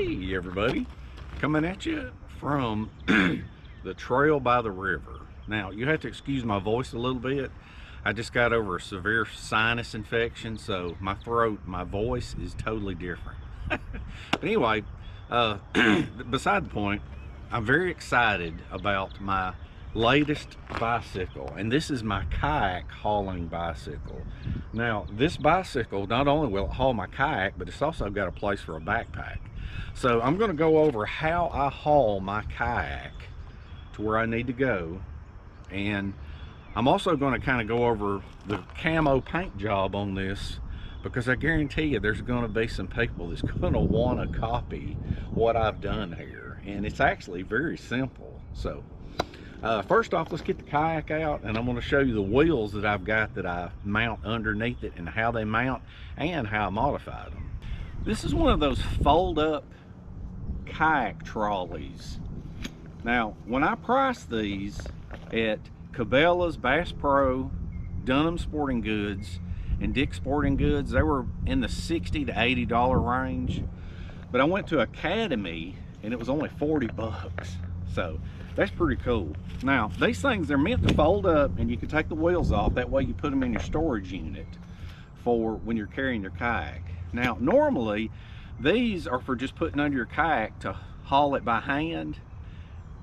Hey everybody, coming at you from the trail by the river. Now you have to excuse my voice a little bit. I just got over a severe sinus infection, so my throat, my voice is totally different. But anyway, beside the point, I'm very excited about my latest bicycle, and this is my kayak hauling bicycle. Now this bicycle, not only will it haul my kayak, but it's also got a place for a backpack. So I'm going to go over how I haul my kayak to where I need to go, and I'm also going to kind of go over the camo paint job on this, because I guarantee you there's going to be some people that's going to want to copy what I've done here, and it's actually very simple. So first off, let's get the kayak out, and I'm going to show you the wheels that I've got that I mount underneath it and how they mount and how I modified them. This is one of those fold-up kayak trolleys. Now, when I priced these at Cabela's, Bass Pro, Dunham Sporting Goods, and Dick's Sporting Goods, they were in the $60 to $80 range. But I went to Academy and it was only 40 bucks. So that's pretty cool. Now, these things, they're meant to fold up and you can take the wheels off. That way you put them in your storage unit for when you're carrying your kayak. Now, normally, these are for just putting under your kayak to haul it by hand.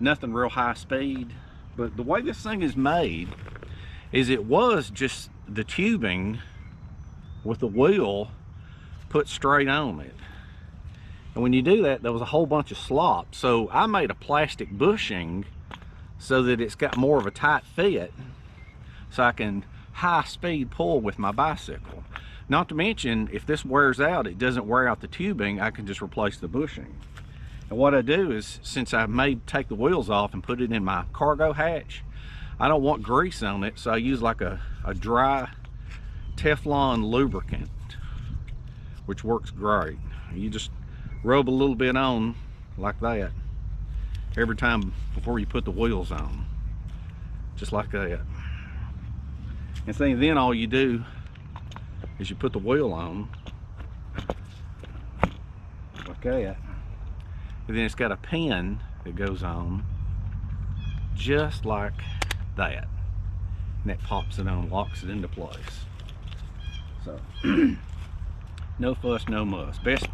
Nothing real high speed. But the way this thing is made is it was just the tubing with the wheel put straight on it. And when you do that, there was a whole bunch of slop. So I made a plastic bushing so that it's got more of a tight fit, so I can high speed pull with my bicycle. Not to mention, if this wears out, it doesn't wear out the tubing, I can just replace the bushing. And what I do is, since I take the wheels off and put it in my cargo hatch, I don't want grease on it, so I use like a dry Teflon lubricant, which works great. You just rub a little bit on like that every time before you put the wheels on, just like that. And see, then all you do is you put the wheel on like that, and then it's got a pin that goes on just like that, and that pops it on, locks it into place. So no fuss, no muss. Best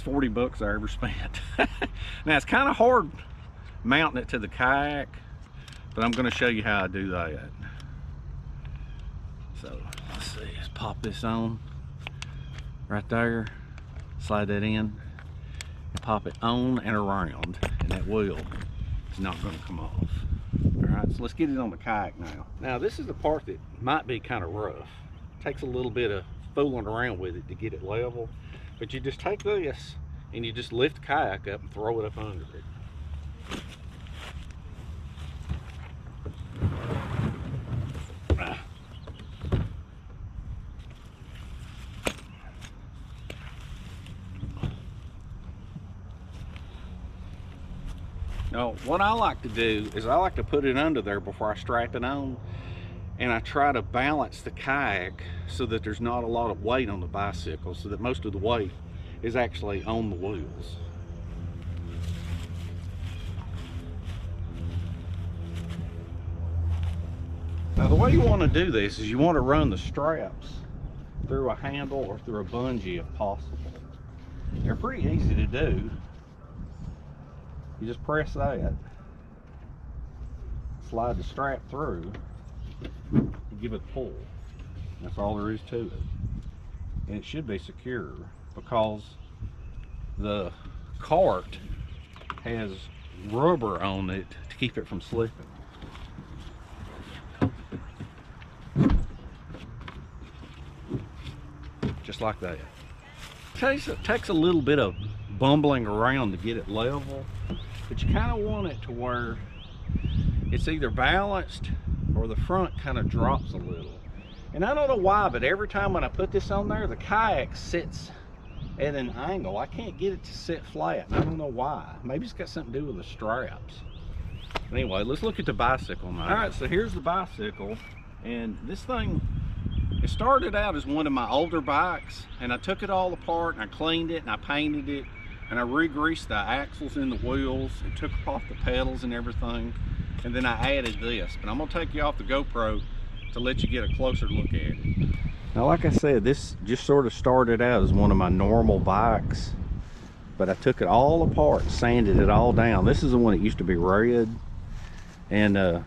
40 bucks I ever spent. Now it's kind of hard mounting it to the kayak, but I'm going to show you how I do that. So let's see, let's pop this on right there, slide that in, and pop it on and around, and that wheel is not going to come off. All right, so let's get it on the kayak now. Now this is the part that might be kind of rough. Takes a little bit of fooling around with it to get it level, but you just take this and you just lift the kayak up and throw it up under it. Now, what I like to do is I like to put it under there before I strap it on, and I try to balance the kayak so that there's not a lot of weight on the bicycle, so that most of the weight is actually on the wheels. Now the way you want to do this is you want to run the straps through a handle or through a bungee if possible. They're pretty easy to do. You just press that, slide the strap through, and give it a pull. That's all there is to it. And it should be secure because the cart has rubber on it to keep it from slipping. Just like that. It takes a little bit of bumbling around to get it level, but you kind of want it to where it's either balanced or the front kind of drops a little. And I don't know why, but every time when I put this on there, the kayak sits at an angle. I can't get it to sit flat, and I don't know why. Maybe it's got something to do with the straps. But anyway, let's look at the bicycle now. All right, so here's the bicycle, and this thing, it started out as one of my older bikes, and I took it all apart and I cleaned it and I painted it and I re-greased the axles in the wheels and took off the pedals and everything, and then I added this. But I'm gonna take you off the GoPro to let you get a closer look at it. Now, like I said, this just sort of started out as one of my normal bikes, but I took it all apart, sanded it all down. This is the one that used to be red, and I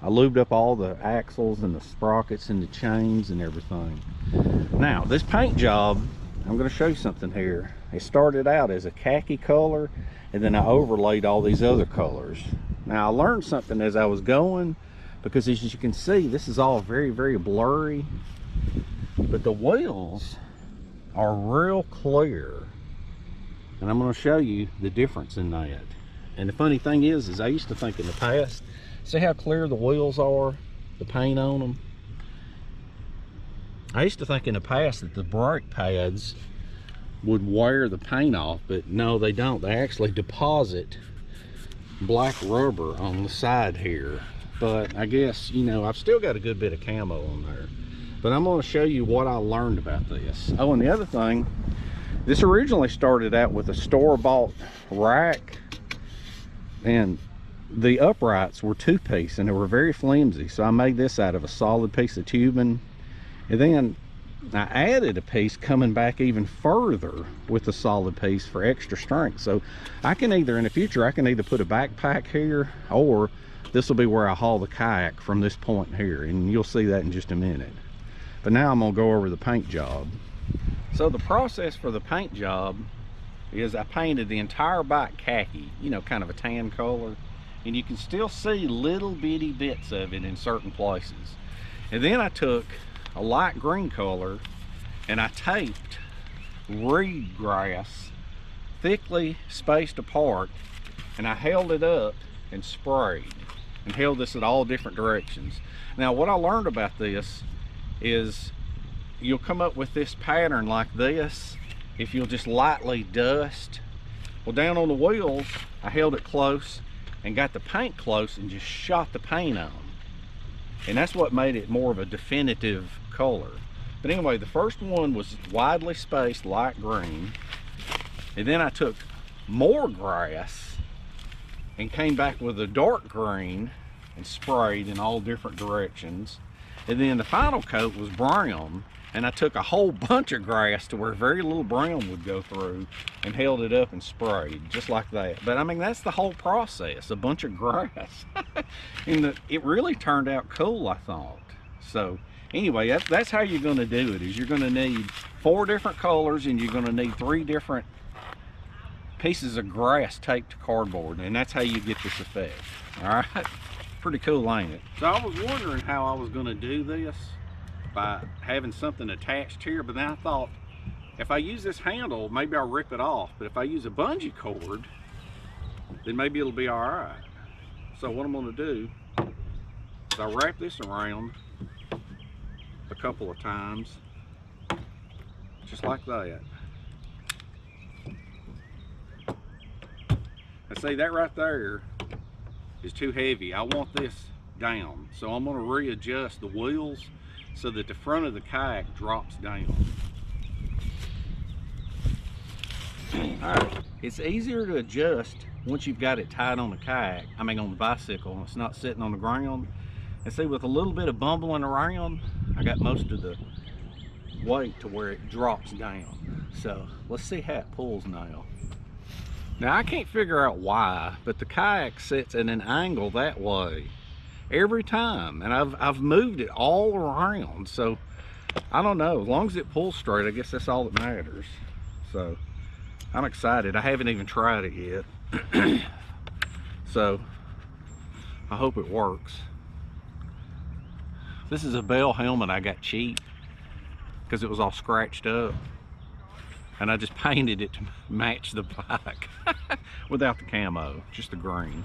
lubed up all the axles and the sprockets and the chains and everything. Now, this paint job, I'm going to show you something here. It started out as a khaki color, and then I overlaid all these other colors. Now, I learned something as I was going, because as you can see, this is all very, very blurry, but the wheels are real clear. And I'm going to show you the difference in that. And the funny thing is I used to think in the past, see how clear the wheels are, the paint on them? I used to think in the past that the brake pads would wear the paint off, but no, they don't. They actually deposit black rubber on the side here. But I guess, you know, I've still got a good bit of camo on there. But I'm going to show you what I learned about this. Oh, and the other thing, this originally started out with a store-bought rack, and the uprights were two-piece and they were very flimsy, so I made this out of a solid piece of tubing, and then I added a piece coming back even further with a solid piece for extra strength. So I can either, in the future, I can either put a backpack here, or this will be where I haul the kayak from this point here, and you'll see that in just a minute. But now I'm going to go over the paint job. So the process for the paint job is I painted the entire bike khaki, you know, kind of a tan color, and you can still see little bitty bits of it in certain places. And then I took a light green color and I taped reed grass thickly spaced apart, and I held it up and sprayed and held this at all different directions. Now, what I learned about this is you'll come up with this pattern like this if you'll just lightly dust. Well, down on the wheels, I held it close and got the paint close and just shot the paint on. And that's what made it more of a definitive color. But anyway, the first one was widely spaced light green. And then I took more grass and came back with a dark green and sprayed in all different directions. And then the final coat was brown, and I took a whole bunch of grass to where very little brown would go through and held it up and sprayed just like that. But I mean, that's the whole process, a bunch of grass. And it really turned out cool, I thought. So anyway, that's how you're going to do it. Is you're going to need 4 different colors, and you're going to need 3 different pieces of grass taped to cardboard, and that's how you get this effect. All right, pretty cool, ain't it? So I was wondering how I was going to do this by having something attached here, but then I thought, if I use this handle, maybe I'll rip it off. But if I use a bungee cord, then maybe it'll be all right. So what I'm going to do is I'll wrap this around a couple of times, just like that. And see, that right there is too heavy. I want this down. So I'm going to readjust the wheels so that the front of the kayak drops down. Alright, it's easier to adjust once you've got it tied on the kayak, I mean on the bicycle, and it's not sitting on the ground. And see, with a little bit of bumbling around, I got most of the weight to where it drops down. So let's see how it pulls now. Now, I can't figure out why, but the kayak sits at an angle that way every time, and I've moved it all around, so I don't know. As long as it pulls straight, I guess that's all that matters. So I'm excited. I haven't even tried it yet. So I hope it works. This is a Bell helmet I got cheap because it was all scratched up, and I just painted it to match the bike without the camo, just the green.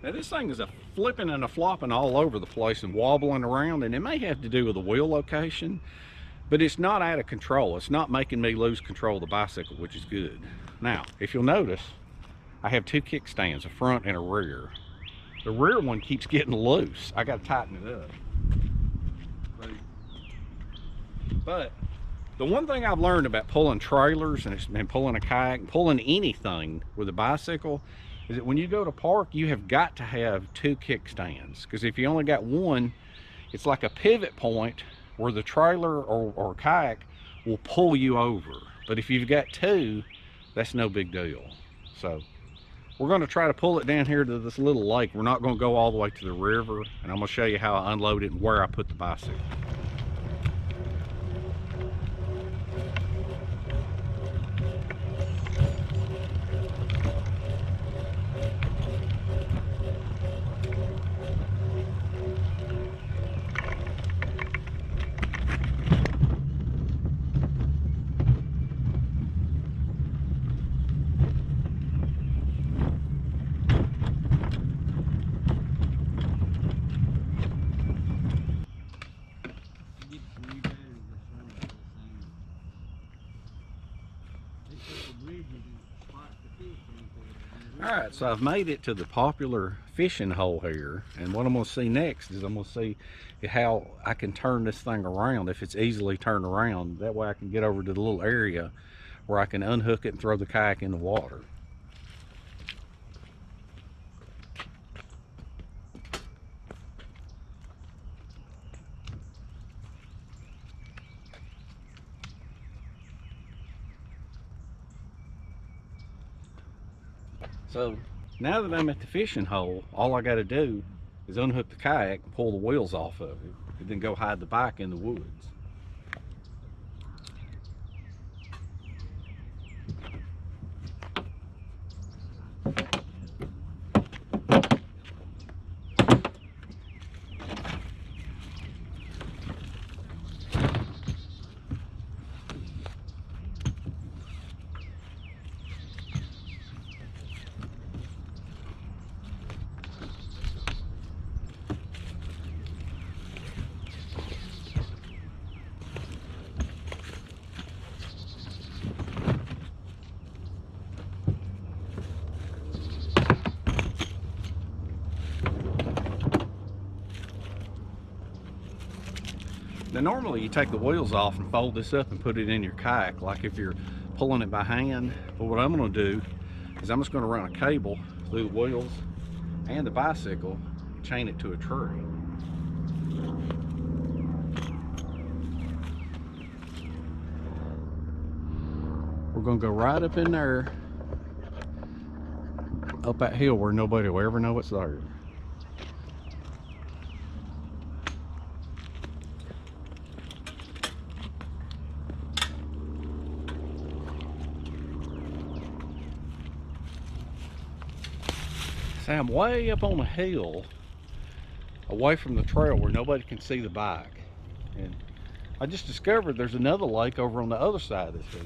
Now this thing is a flipping and a flopping all over the place and wobbling around, and it may have to do with the wheel location, but it's not out of control. It's not making me lose control of the bicycle, which is good. Now, if you'll notice, I have two kickstands, a front and a rear. The rear one keeps getting loose. I got to tighten it up. But the one thing I've learned about pulling trailers and pulling a kayak and pulling anything with a bicycle is that when you go to park, you have got to have two kickstands, because if you only got one, it's like a pivot point where the trailer or kayak will pull you over. But if you've got two, that's no big deal. So we're going to try to pull it down here to this little lake. We're not going to go all the way to the river, and I'm going to show you how I unload it and where I put the bicycle. Alright, so I've made it to the popular fishing hole here, and what I'm going to see next is I'm going to see how I can turn this thing around, if it's easily turned around. That way I can get over to the little area where I can unhook it and throw the kayak in the water. So now that I'm at the fishing hole, all I got to do is unhook the kayak and pull the wheels off of it, and then go hide the bike in the woods. Now normally you take the wheels off and fold this up and put it in your kayak, like if you're pulling it by hand. But what I'm going to do is I'm just going to run a cable through the wheels and the bicycle, chain it to a tree. We're going to go right up in there, up that hill where nobody will ever know it's there. See, I'm way up on a hill away from the trail where nobody can see the bike, and I just discovered there's another lake over on the other side of this hill.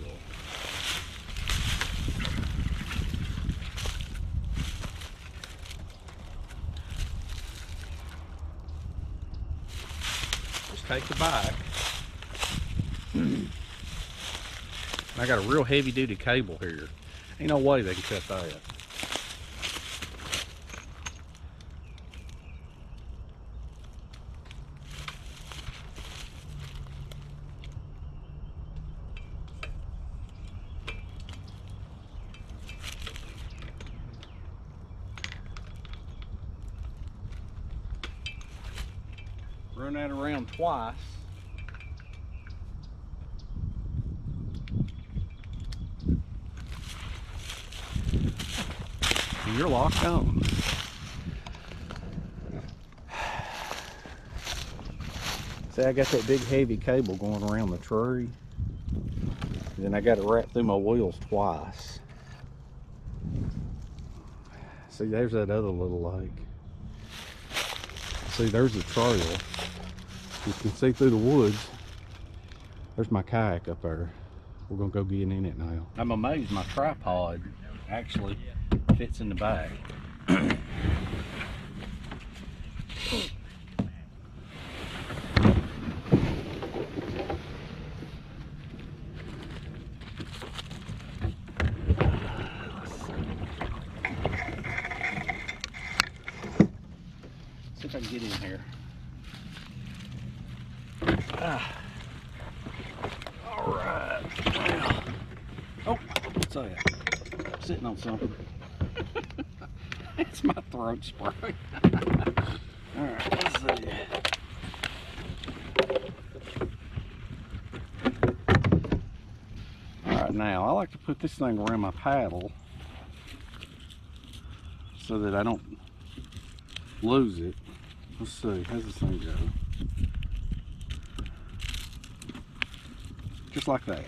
Just take the bike. I got a real heavy duty cable here. Ain't no way they can cut that. Run that around twice. And you're locked on. See, I got that big heavy cable going around the tree. And then I got it wrapped through my wheels twice. See, there's that other little lake. See, there's the trail. You can see through the woods. There's my kayak up there. We're gonna go get in it now. I'm amazed my tripod actually fits in the bag. get in here. All right. Well, oh, what's that? Sitting on something. It's my throat spray. All right, let's see. All right, now I like to put this thing around my paddle so that I don't lose it. Let's see, how's this thing go? Just like that.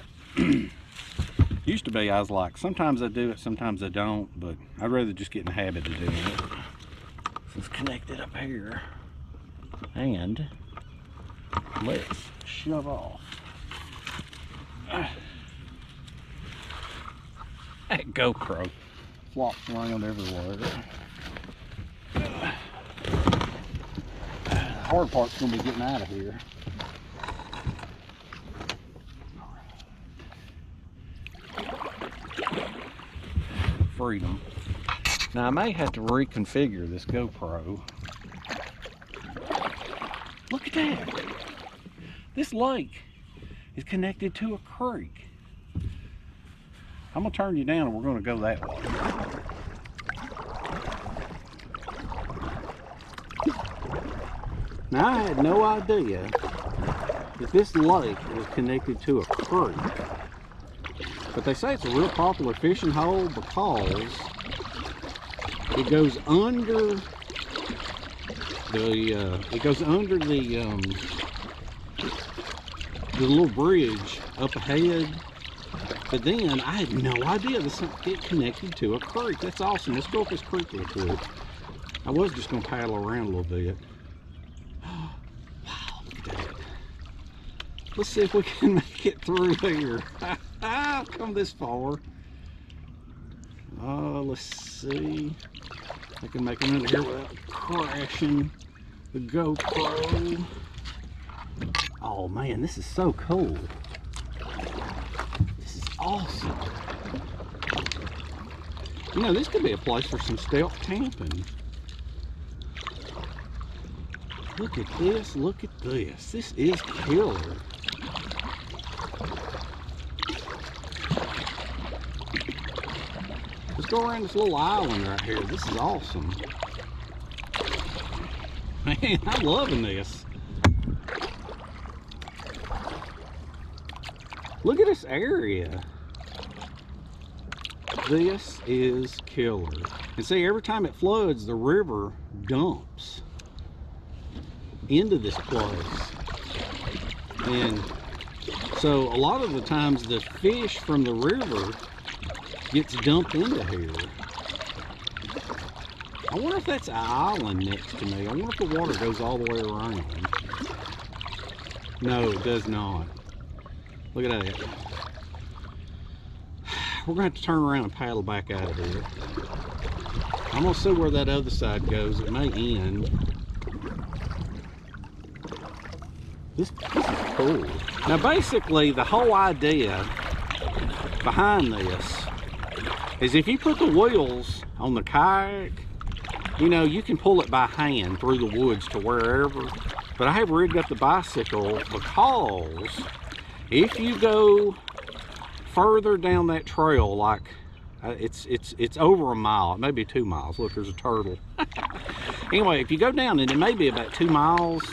Used to be, I was like, sometimes I do it, sometimes I don't, but I'd rather just get in the habit of doing it. So it's connected up here. And let's shove off. That GoPro flops around everywhere. The hard part's gonna be getting out of here. Freedom. Now I may have to reconfigure this GoPro. Look at that. This lake is connected to a creek. I'm gonna turn you down and we're gonna go that way. Now I had no idea that this lake was connected to a creek. But they say it's a real popular fishing hole because it goes under the little bridge up ahead. But then I had no idea this get connected to a creek. That's awesome. Let's go up this creek real quick. I was just gonna paddle around a little bit. Wow, look at that. Let's see if we can make it through here. I've come this far. Let's see. I can make it under here without crashing the GoPro. Oh man, this is so cool. This is awesome. You know, this could be a place for some stealth camping. Look at this, look at this. This is killer. Let's go around this little island right here. This is awesome. Man, I'm loving this. Look at this area. This is killer. And see, every time it floods, the river dumps into this place. And so a lot of the times the fish from the river gets dumped into here. I wonder if that's an island next to me. I wonder if the water goes all the way around. No, it does not. Look at that. We're gonna have to turn around and paddle back out of here. I'm gonna see where that other side goes. It may end. This is cool. Now basically the whole idea behind this is if you put the wheels on the kayak, you know, you can pull it by hand through the woods to wherever. But I have rigged up the bicycle because if you go further down that trail, like it's over a mile, it may be 2 miles. Look, there's a turtle. Anyway, if you go down, and it may be about 2 miles,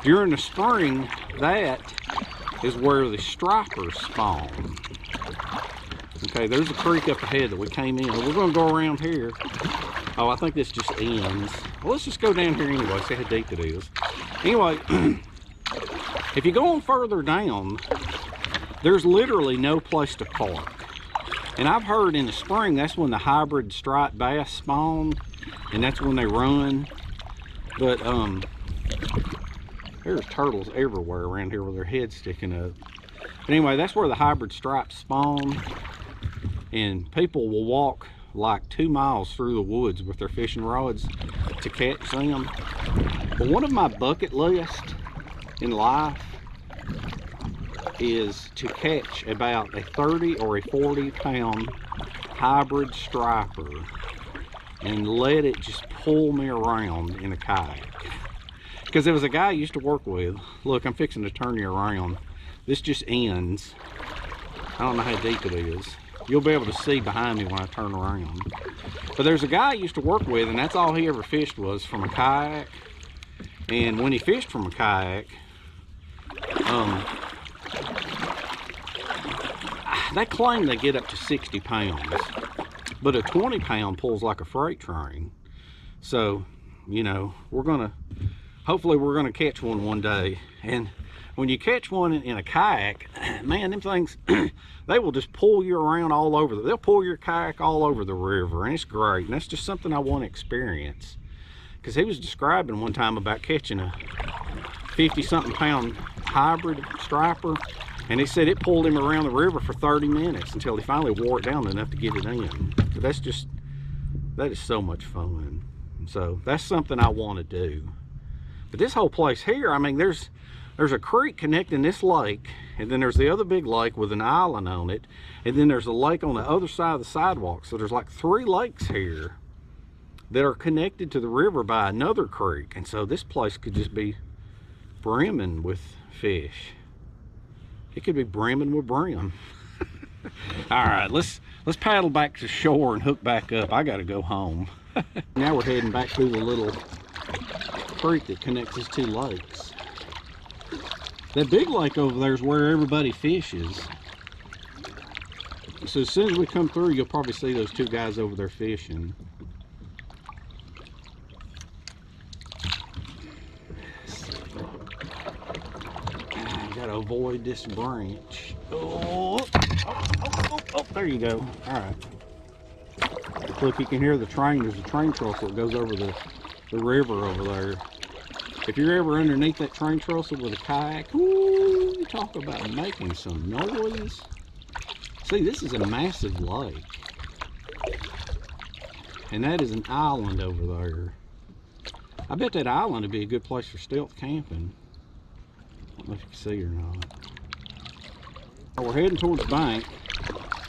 during the spring, that is where the stripers spawn. Okay, there's a creek up ahead that we came in. We're gonna go around here. Oh, I think this just ends. Well, let's just go down here anyway, see how deep it is. Anyway, if you go on further down, there's literally no place to park. And I've heard in the spring, that's when the hybrid striped bass spawn, and that's when they run. But there's turtles everywhere around here with their heads sticking up. But anyway, that's where the hybrid stripes spawn. And people will walk like 2 miles through the woods with their fishing rods to catch them. But one of my bucket lists in life is to catch about a 30 or a 40 pound hybrid striper. and let it just pull me around in a kayak. Because there was a guy I used to work with. Look, I'm fixing to turn you around. This just ends. I don't know how deep it is. You'll be able to see behind me when I turn around. But there's a guy I used to work with, and that's all he ever fished was from a kayak. And when he fished from a kayak, they claim they get up to 60 pounds. But a 20 pound pulls like a freight train. So, you know, hopefully we're gonna catch one day. And when you catch one in a kayak, man, them things, they will just pull you around all over. They'll pull your kayak all over the river, and it's great. And that's just something I want to experience. Because he was describing one time about catching a 50-something pound hybrid striper, and he said it pulled him around the river for 30 minutes until he finally wore it down enough to get it in. But that is so much fun. So that's something I want to do. But this whole place here, I mean, there's a creek connecting this lake, and then there's the other big lake with an island on it, and then there's a lake on the other side of the sidewalk. So there's like 3 lakes here that are connected to the river by another creek. And so this place could just be brimming with fish. It could be brimming with brim. All right, let's paddle back to shore and hook back up. I gotta go home. Now we're heading back through the little creek that connects these 2 lakes. That big lake over there is where everybody fishes. So as soon as we come through, you'll probably see those 2 guys over there fishing. Gotta avoid this branch. Oh, there you go. All right. Look, you can hear the train. There's a train trestle that goes over the river over there. If you're ever underneath that train trestle with a kayak, ooh, you talk about making some noise. See, this is a massive lake. And that is an island over there. I bet that island would be a good place for stealth camping. I don't know if you can see or not. We're heading towards the bank.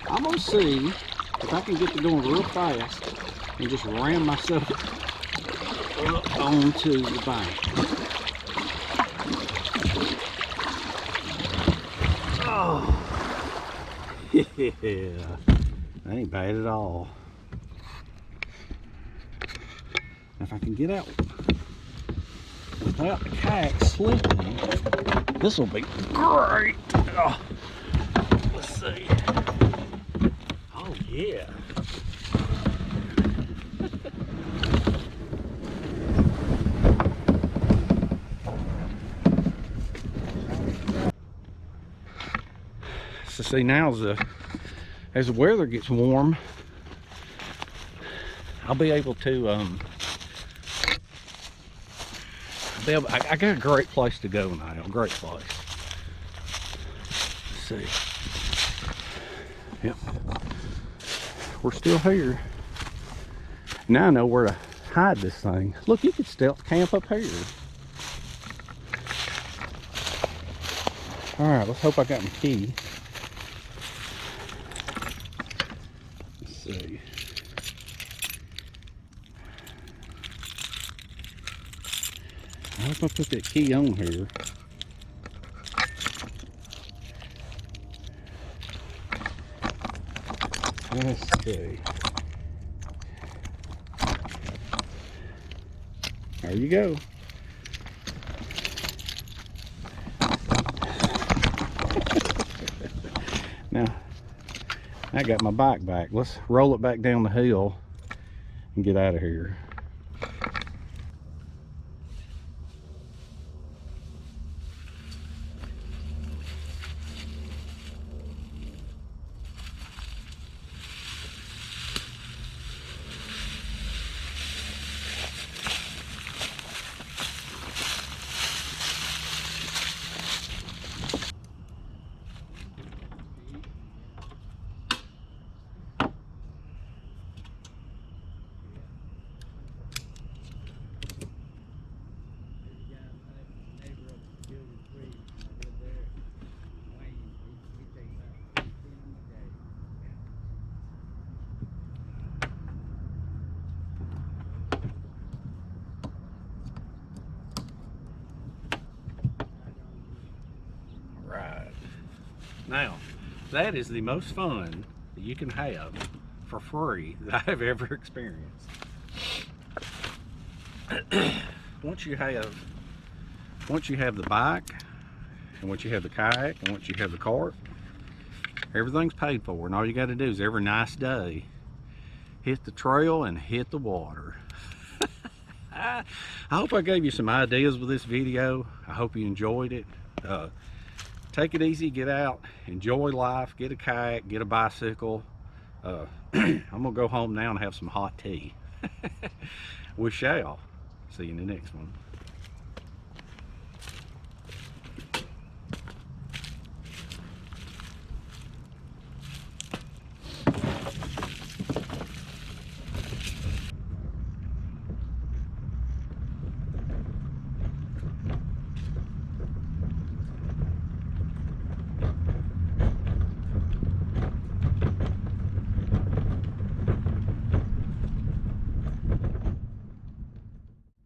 I'm gonna see if I can get to going real fast and just ram myself up onto the bank. Oh, yeah, that ain't bad at all. If I can get out without the kayak slipping, this will be great. Oh, let's see. Oh yeah. So see, now as the weather gets warm, I'll be able to I got a great place to go now, a great place. Let's see. Yep. We're still here. Now I know where to hide this thing. Look, you could stealth camp up here. All right, let's hope I got my key. Let's see. I hope I put that key on here. Let's see. There you go. Now, I got my bike back. Let's roll it back down the hill and get out of here. Now, that is the most fun that you can have for free that I've ever experienced. Once you have the bike, and once you have the kayak, and once you have the cart, everything's paid for, and all you got to do is every nice day hit the trail and hit the water. I hope I gave you some ideas with this video. I hope you enjoyed it. Take it easy, get out, enjoy life, get a kayak, get a bicycle. I'm gonna go home now and have some hot tea. We shall see you in the next one.